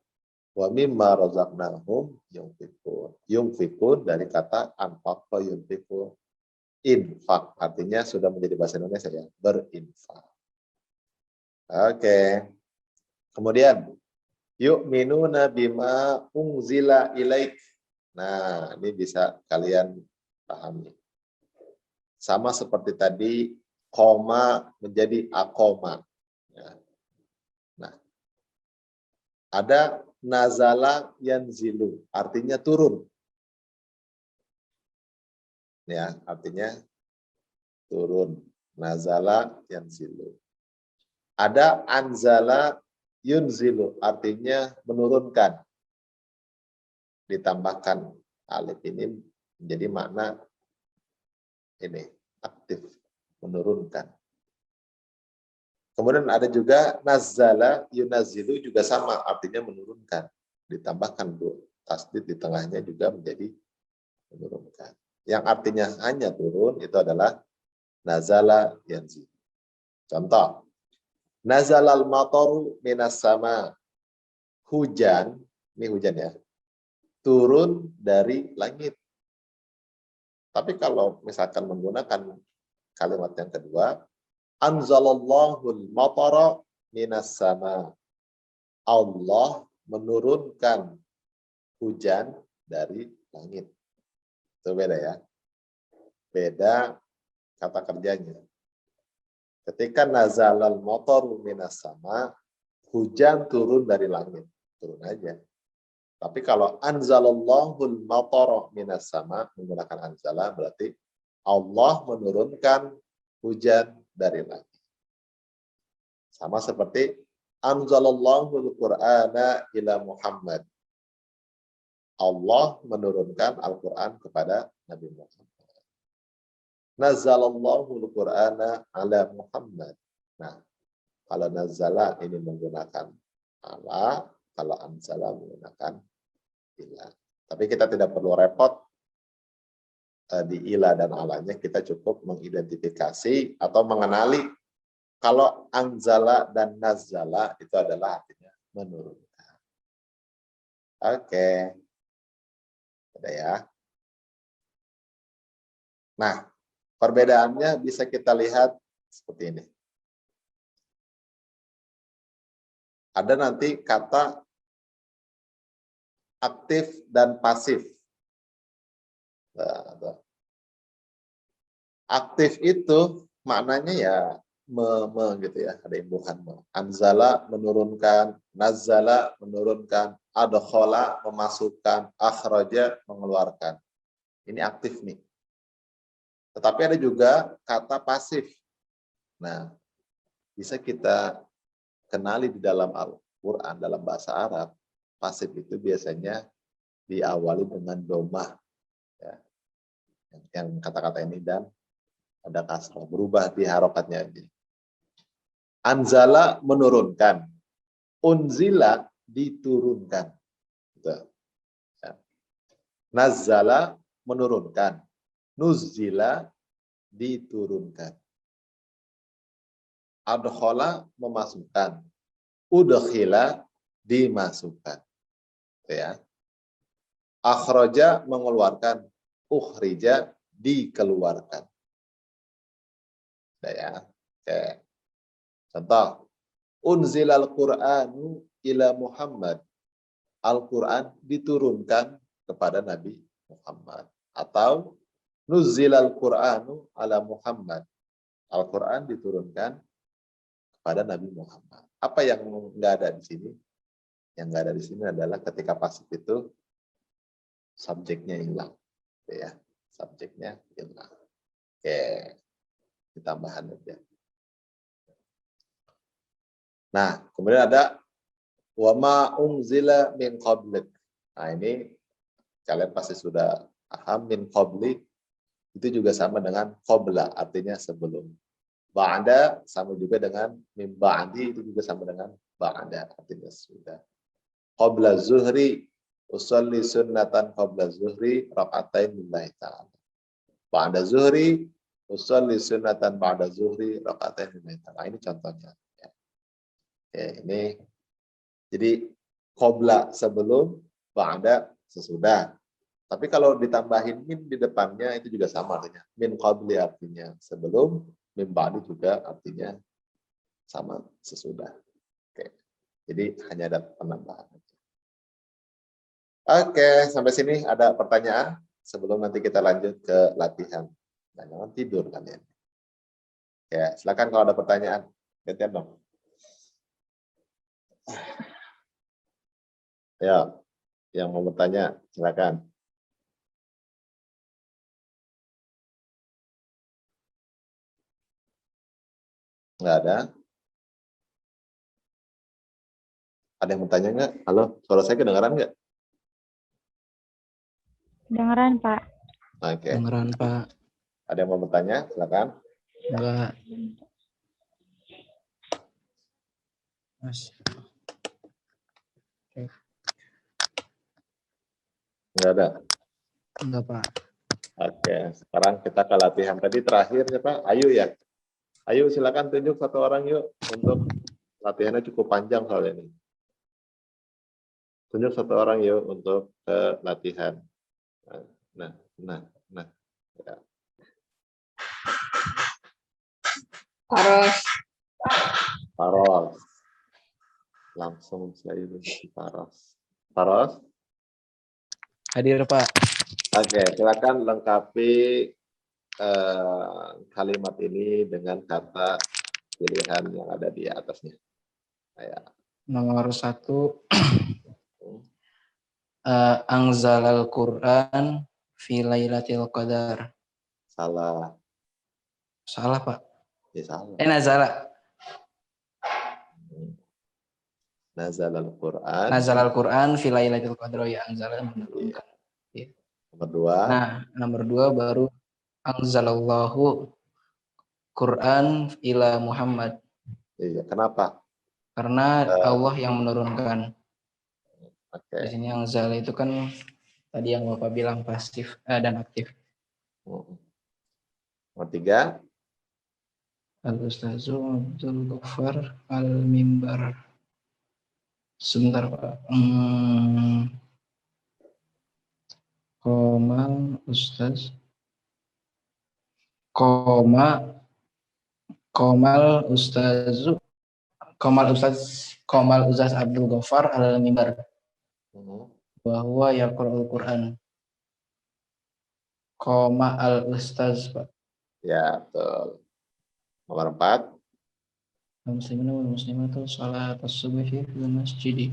wa mimma razaqnahum yunfiqun. Yunfiqun dari kata anfaqa yunfiqun. Infak artinya sudah menjadi bahasa Indonesia ya, berinfak. Oke. Kemudian yu'minuna bima unzila ilaik. Nah, ini bisa kalian pahami. Sama seperti tadi, koma menjadi akoma. Ya. Nah, ada nazala yanzilu, artinya turun. Ya, artinya turun. Nazala yanzilu. Ada anzala yunzilu, artinya menurunkan. Ditambahkan alif ini menjadi makna ini aktif, menurunkan. Kemudian ada juga nazala yunazilu, juga sama, artinya menurunkan. Ditambahkan tasdid di tengahnya juga menjadi menurunkan. Yang artinya hanya turun itu adalah nazala yanzilu. Contoh, nazalal mataru minas sama. Hujan, ini hujan ya, turun dari langit. Tapi kalau misalkan menggunakan kalimat yang kedua, anzalallahul matara minas sama. Allah menurunkan hujan dari langit. Itu beda ya. Beda kata kerjanya. Ketika nazalal mataru minas sama, hujan turun dari langit. Turun aja. Tapi kalau anzalallahul matara minas sama, menggunakan anzala, berarti Allah menurunkan hujan dari langit. Sama seperti anzalallahul qur'ana ila Muhammad. Allah menurunkan Al-Quran kepada Nabi Muhammad. Nazzalallahul qur'ana ala Muhammad. Nah, kalau nazala ini menggunakan ala, kalau anzala menggunakan ila. Tapi kita tidak perlu repot di ila dan alanya, kita cukup mengidentifikasi atau mengenali kalau anzala dan nazala itu adalah artinya menurunkan. Oke. Ada ya. Nah, perbedaannya bisa kita lihat seperti ini. Ada nanti kata aktif dan pasif. Aktif itu maknanya ya gitu ya, ada imbuhan anzala menurunkan, nazala menurunkan, adkhala memasukkan, akhraja mengeluarkan. Ini aktif nih. Tetapi ada juga kata pasif. Nah, bisa kita kenali di dalam Al-Quran, dalam bahasa Arab, pasif itu biasanya diawali dengan domah. Ya. Yang kata-kata ini dan ada kasrah, berubah di harokatnya aja. Anzala menurunkan, unzila diturunkan. Ya. Nazzala menurunkan, nuzila diturunkan. Adkhala memasukkan, udkhila dimasukkan. Ya. Akhraja mengeluarkan, ukhrija dikeluarkan. Ya. Oke. Contoh, unzilal Qur'anu ila Muhammad. Al-Quran diturunkan kepada Nabi Muhammad. Atau nuzilal Qur'anu ala Muhammad. Al-Quran diturunkan kepada Nabi Muhammad. Apa yang nggak ada di sini? Yang nggak ada di sini adalah ketika pasif itu subjeknya hilang. Ya, subjeknya hilang. Oke, ditambahan aja. Nah, kemudian ada wama unzila min qablik. Nah, ini kalian pasti sudah paham, min qablik itu juga sama dengan qabla, artinya sebelum. Ba'da sama juga dengan min ba'di, itu juga sama dengan ba'da, artinya sudah. Qabla zuhri usolli sunnatan qabla zuhri raka'atain lillahi ta'ala. Ba'da zuhri usolli sunnatan ba'da zuhri raka'atain lillahi ta'ala. Ini contohnya. Ya, ini jadi qabla sebelum, ba'da sesudah. Tapi kalau ditambahin min di depannya itu juga sama artinya. Min qabli artinya sebelum, min ba'di juga artinya sama sesudah. Oke. Jadi hanya ada penambahan. Oke, sampai sini ada pertanyaan sebelum nanti kita lanjut ke latihan. Nah, jangan tidur kalian. Ya, silakan kalau ada pertanyaan. Gantian dong. Ya, yang mau bertanya silakan. Nggak ada? Ada yang bertanya nggak? Halo, suara saya kedengaran nggak? Kedengeran, Pak. Oke. Dengeran, Pak. Ada yang mau bertanya? Silakan. Enggak. Mas. Nggak ada? Enggak, Pak. Oke, sekarang kita ke latihan tadi terakhir ya Pak. Ayo ya. Ayo silakan tunjuk satu orang yuk untuk latihannya cukup panjang soal ini. Tunjuk satu orang yuk untuk ke latihan. Nah. Ya. Paros. Langsung saya tunjuk Paros. Paros. Hadir, Pak. Oke, silakan lengkapi kalimat ini dengan kata pilihan yang ada di atasnya. Ya. Nomor 1, Anzalal Quran fi Lailatul Qadar. Salah. Salah, Pak. Ya, salah. Nazala. Nazalal Quran. Nazalal Quran fi Lailatul Qadar, ya anzala menurunkan. Ya. Nomor 2. Nah, nomor 2 baru anzalallahu Quran ila Muhammad. Iya, kenapa? Karena Allah yang menurunkan. Oke. Di sini anzala itu kan tadi yang Bapak bilang pasif dan aktif. Nomor 3. Al-Ustazu Abdul Ghaffar Al-Mimbar. Sebentar, Pak. Komal Ustaz. Komal Ustaz Abdul Ghaffar Al-Mimbar. Bahwa yaqra'ul Quran. Koma al-Ustaz, Pak. Ya, betul. Nomor 4. Muslimin wal muslimatu salat as-subhi fil masjid.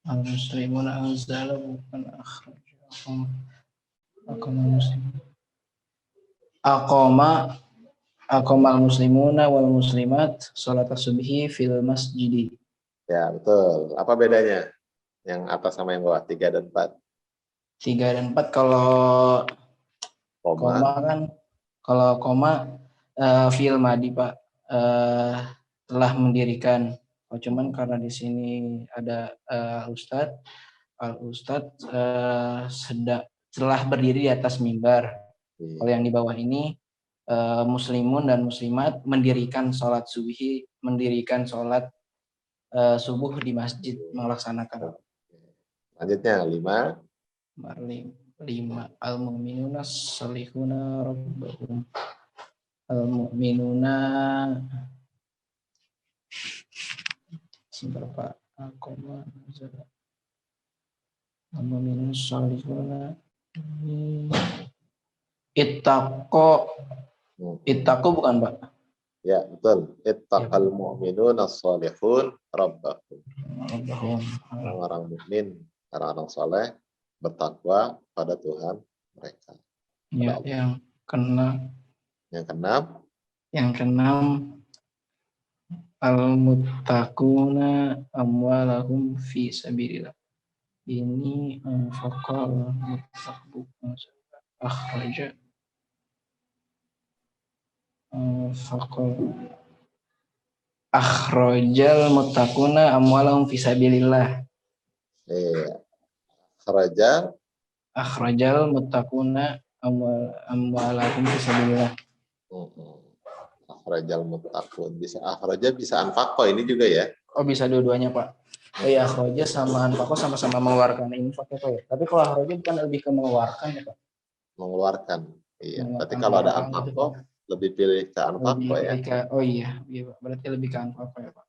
Al-muslimuna anzala bukan akhrajahum. Aqamal muslimuna wal muslimat salat as-subhi fil masjid. Ya, betul. Apa bedanya? Yang atas sama yang bawah, 3 dan 4. 3 dan 4 kalau koma kan, kalau koma fi'il madi, Pak, telah mendirikan. Oh, cuman karena di sini ada Al-Ustadz telah berdiri di atas mimbar. Kalau yang di bawah ini muslimun dan muslimat mendirikan sholat subuh di masjid, melaksanakan. Lanjutnya 5. 5 al-mu'minuna salihuna rabbahum. Al-mu'minuna sebentar, Pak. Al-mu'minuna salihuna Ittaqo bukan, Pak? Ya, betul. Ittaqal mu'minuna salihun rabbahum. Orang-orang mukmin, orang-orang saleh bertakwa pada Tuhan mereka. Ya, yang keenam al-muttaquna amwalahum fi sabilillah. Ini faqal muttaquna akhrajal muttaquna amwalahum fi sabilillah. Iya. Akhrajal muttaquna amwalahum fi sabilillah. Akhrajal muttaqun. Bisa akhraja, bisa anfaqo ini juga ya. Oh, bisa dua-duanya, Pak. Oh ya, akhraja sama anfaqo sama-sama mengeluarkan infak ya, Pak. Tapi kalau akhraja bukan lebih ke mengeluarkan ya, Pak. Mengeluarkan. Iya. Berarti kalau ada anfaqo Lebih pilih ke anfaq Lebih Pak ya. pilih ke, oh iya Pak. Berarti lebih ke anfaq ya Pak.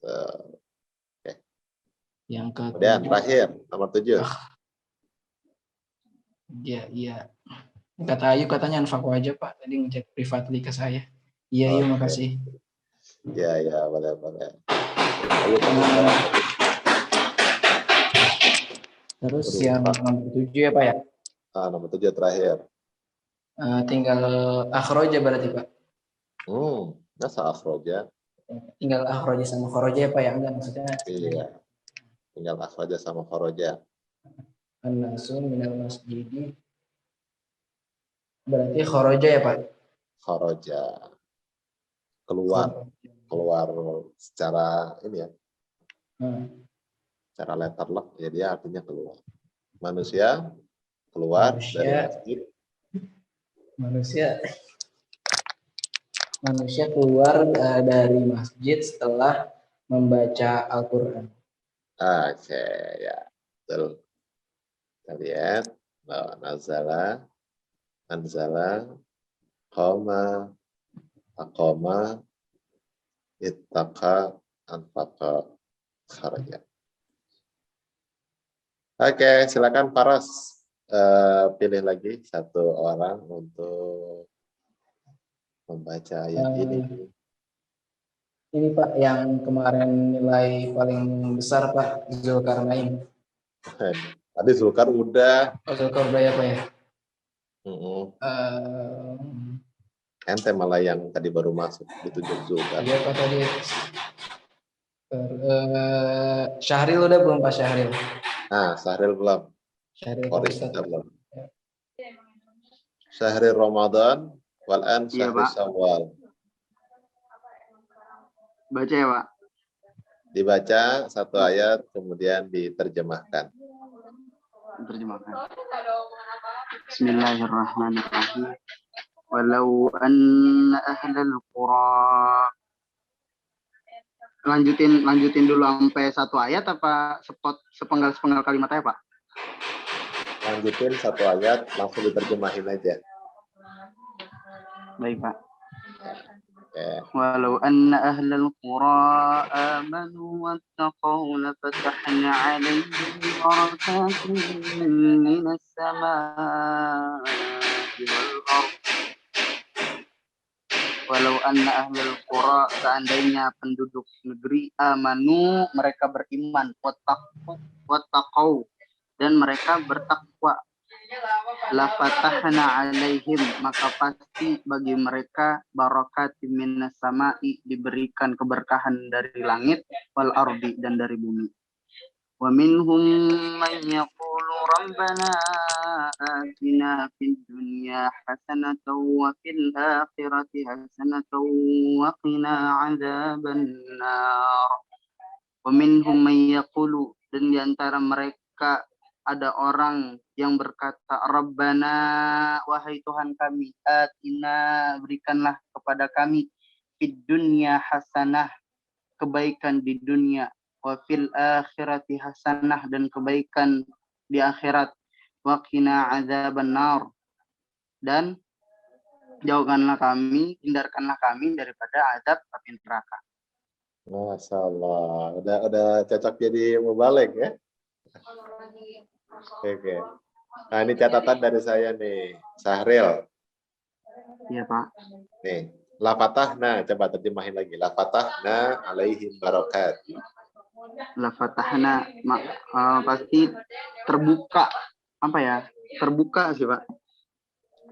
Oke. Yang Kemudian terakhir nomor 7. Iya. Kata Ayu katanya anfaq aja Pak. Tadi ngecek privatly ke saya. Iya, makasih. Iya, boleh. Terus yang nomor 7 ya Pak ya? Nomor 7 terakhir. Tinggal akhroja berarti Pak. Masa akhroja? Tinggal akhroja sama khoroja ya Pak ya? Enggak maksudnya. Iya. Tinggal akhroja sama khoroja. An-nasu minal masjidi. Berarti khoroja ya Pak? Khoroja. Keluar secara ini ya. Secara letterlock ya dia artinya keluar. Manusia keluar dari masjid. Manusia keluar dari masjid setelah membaca Al-Quran. Oke, ya. Betul. Kita lihat. Anzala, qoma, aqoma, ittaqa, anfaqa, kharaja. Oke, silakan Faras. Pilih lagi satu orang untuk membaca ayat ini. Ini Pak, yang kemarin nilai paling besar Pak, Zulkarnain. Tadi Zulkar udah. Zulkar udah ya Pak ya? Ente malah yang tadi baru masuk, ditunjuk Zulkar. Iya Pak tadi. Syahril udah belum Pak Syahril? Syahril belum. Syahril belum. Syahril Ramadan, wal'an Syahril Syawal. Baca ya Pak? Dibaca satu ayat, kemudian diterjemahkan. Bismillahirrahmanirrahim. Walau anna ahlal qura. Lanjutin dulu sampai satu ayat apa sepenggal kalimat aja Pak? Lanjutin satu ayat, langsung diterjemahin aja. Baik Pak. Walau anna ahlal qura amanu wattaqaw lafatahna 'alaihim barakatin minas samaa'i wal ardh. Walau anna ahlal qura, seandainya penduduk negeri amanu, mereka beriman, wattaqaw, dan mereka bertakwa, lafatahna 'alaihim, maka pasti bagi mereka barakatim minas sama'i, diberikan keberkahan dari langit, wal ardi, dan dari bumi. Wa minhum man yaqulu rabbana atina fid dunya hasanatan wa fil akhirati hasanatan wa qina adzabannar. Wa minhum man yaqulu, dan di antara mereka ada orang yang berkata, Rabbana, wahai Tuhan kami, atina, berikanlah kepada kami, fid dunya hasanah, kebaikan di dunia, wa fil akhirati hasanah, dan kebaikan di akhirat, wa qina adzabannar, dan jauhkanlah kami, hindarkanlah kami daripada azab api neraka. Masya Allah, udah cocok jadi mubalik ya. Oke. Nah ini catatan dari saya nih, Syahril. Iya Pak. Nih, lafatahna, coba terjemahin lagi. Lafatahna alaihim barakat. Lafatahna, pasti terbuka, apa ya? Terbuka sih Pak.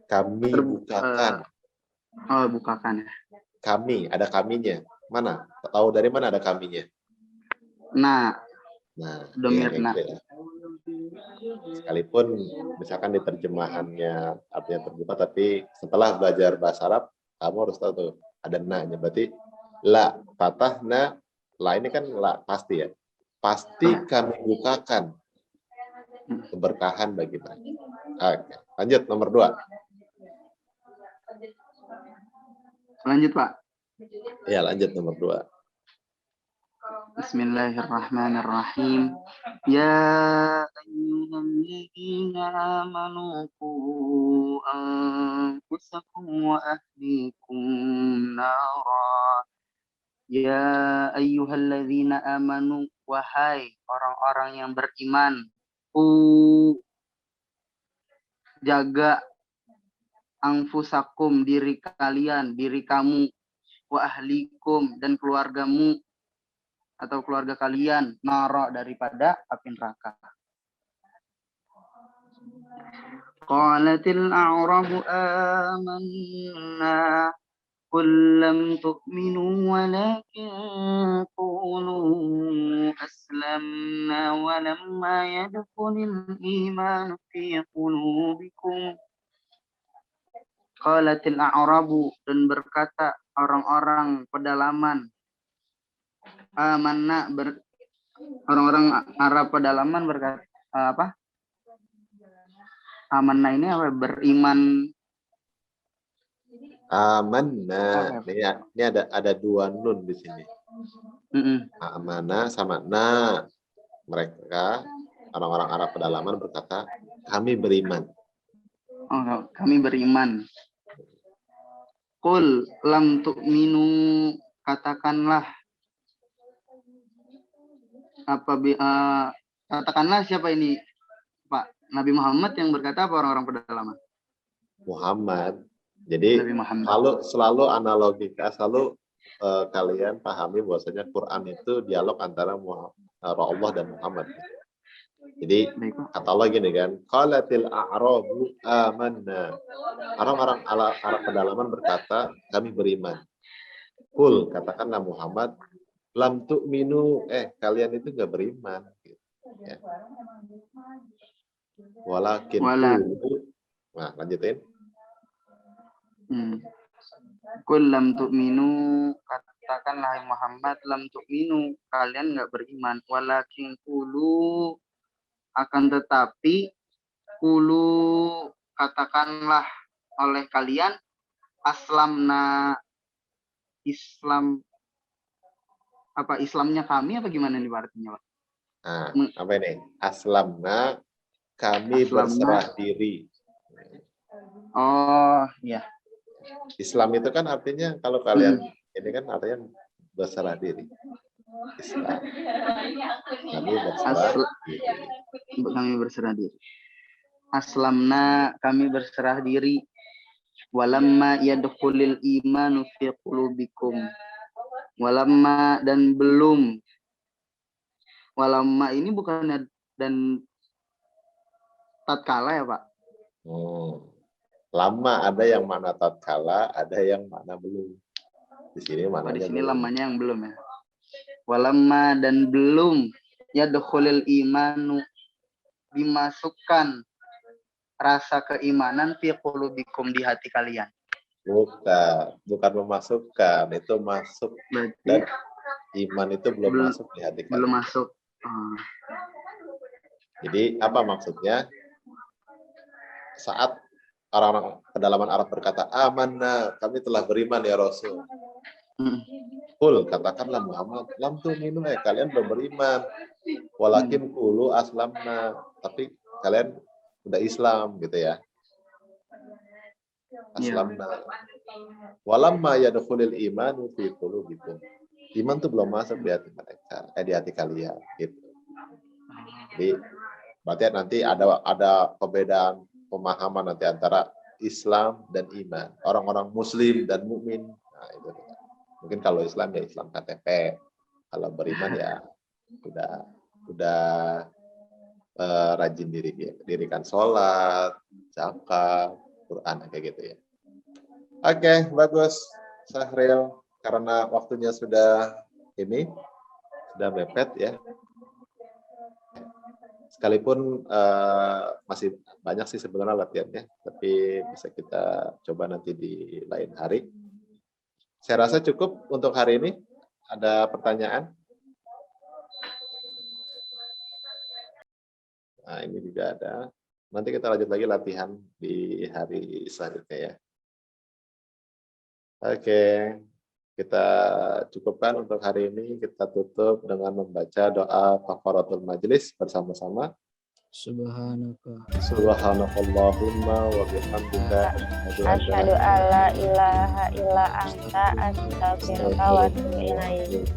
Kami bukakan. Bukakan ya. Kami, ada kaminya. Mana? Tahu dari mana ada kaminya? Nah, domirna. Ya. Sekalipun misalkan di terjemahannya artinya terbuka, tapi setelah belajar bahasa Arab, kamu harus tahu tuh ada na-nya. Berarti la fatahna, la ini kan la pasti ya. Pasti kami bukakan keberkahan bagi mereka. Oke, lanjut nomor 2. Lanjut Pak. Ya, lanjut nomor 2. Bismillahirrahmanirrahim. Ya ayyuhalladzina amanu qu أنفسكم وأهليكم نارا. Ya ayyuhalladzina amanu, wahai orang-orang yang beriman, jaga anfusakum, diri kalian, diri kamu, wa ahlikum, dan keluargamu atau keluarga kalian, nara, daripada api neraka. Qalatil a'rabu amanna qul lam tu'minu walakin qulu aslamna walamma yadkhulul iman fi qulubikum. Qalatil a'rabu, dan berkata orang-orang pedalaman, amanna, orang-orang Arab pedalaman berkata apa? Amanna ini apa? Beriman. Amanna. Ini ada dua nun di sini. Amanna sama na. Mereka orang-orang Arab pedalaman berkata, kami beriman. Oh, kami beriman. Qul lam tu'minu, katakanlah. Katakanlah siapa ini, Pak? Nabi Muhammad yang berkata apa orang-orang pedalaman? Muhammad. Jadi selalu analogika, selalu kalian pahami bahwasanya Quran itu dialog antara Allah dan Muhammad. Jadi kata Allah gini kan, qalatil a'rabu amanna. Orang-orang Arab pedalaman berkata, kami beriman. Qul, katakanlah Muhammad, lam tu'minu, kalian itu enggak beriman. Ya. Walakin. Nah, lanjutin. Qul lam tu'minu, katakanlah Muhammad, lam tu'minu, kalian enggak beriman. Walakin qulu, akan tetapi qulu, katakanlah oleh kalian, aslamna, Islam, apa Islamnya kami, apa gimana nih artinya, Pak? Nah, apa ini? Aslamna, kami berserah diri. Oh, iya. Islam itu kan artinya, kalau kalian ini kan artinya berserah diri. Islam. Kami berserah diri. Kami berserah diri. Aslamna, kami berserah diri. Walamma yadkhulul imanu fi qulubikum. Walamma, dan belum. Walamma ini bukannya dan tatkala ya, Pak? Lama ada yang mana tatkala, ada yang mana belum. Di sini mananya. Di sini lamanya yang belum ya. Walamma, dan belum, yadkhulul imanu, dimasukkan rasa keimanan fi qulubikum, di hati kalian. Bukan memasukkan, itu masuk. Dan iman itu belum masuk di hati kalian. Belum masuk. Jadi apa maksudnya? Saat orang-orang pedalaman Arab berkata, amanna, kami telah beriman ya Rasul. Qul, katakanlah Muhammad, lam tu'minu, kalian belum beriman. Walakin qulu aslamna, tapi kalian udah Islam gitu ya. Aslamna. Walamma yadkhulul imanu fi qulubikum. Iman tuh belum masuk di hati mereka, di hati kalian gitu. Jadi berarti nanti ada perbedaan pemahaman nanti antara Islam dan iman, orang-orang Muslim dan mukmin. Nah, itu mungkin kalau Islam ya Islam KTP, kalau beriman ya udah rajin dirikan sholat, zakat, Quran kayak gitu ya. Oke, bagus, Sahril. Karena waktunya sudah mepet ya. Sekalipun masih banyak sih sebenarnya latihannya, tapi bisa kita coba nanti di lain hari. Saya rasa cukup untuk hari ini. Ada pertanyaan? Nah, ini juga ada. Nanti kita lanjut lagi latihan di hari selanjutnya ya. Oke, kita cukupkan untuk hari ini. Kita tutup dengan membaca doa kafaratul majelis bersama-sama. Subhanakallahumma wa bihamdika Asyhadu alla ilaha illa anta astaghfiruka wa atubu ilaik.